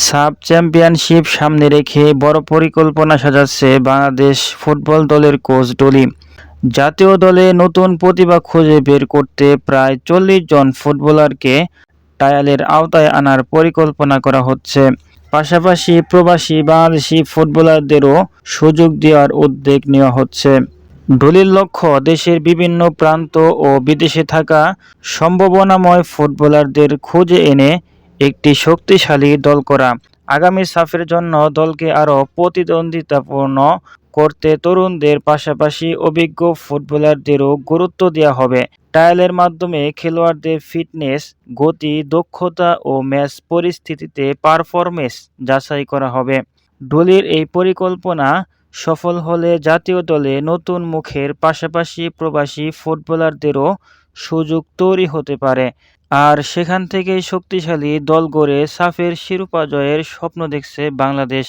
Sub championship সামনে রেখে বড় পরিকল্পনা সাজাচ্ছে বাংলাদেশ ফুটবল দলের কোচ ডলি। জাতীয় দলে নতুন প্রতিভা খুঁজে বের করতে প্রায় ৪০ জন ফুটবলারকে ট্রায়ালের আওতায় আনার পরিকল্পনা করা হচ্ছে। পাশাপাশি প্রবাসী বাংলাদেশি ফুটবলারদেরও সুযোগ দেওয়ার উদ্যোগ নেওয়া হচ্ছে। ডলির লক্ষ্য দেশের বিভিন্ন প্রান্ত ও বিদেশে থাকা সম্ভাবনাময় ফুটবলারদের খুঁজে এনে একটি শক্তিশালী দল করা। আগামী সাফের জন্য দলকে আরও প্রতিদ্বন্দ্বিতাপূর্ণ করতে তরুণদের পাশাপাশি অভিজ্ঞ ফুটবলারদেরও গুরুত্ব দেওয়া হবে। ট্রায়ালের মাধ্যমে খেলোয়াড়দের ফিটনেস, গতি, দক্ষতা ও ম্যাচ পরিস্থিতিতে পারফরমেন্স যাচাই করা হবে। ডলির এই পরিকল্পনা সফল হলে জাতীয় দলে নতুন মুখের পাশাপাশি প্রবাসী ফুটবলারদেরও সুযোগ তৈরি হতে পারে। আর সেখান থেকেই শক্তিশালী দল গড়ে সাফের শিরোপা জয়ের স্বপ্ন দেখছে বাংলাদেশ।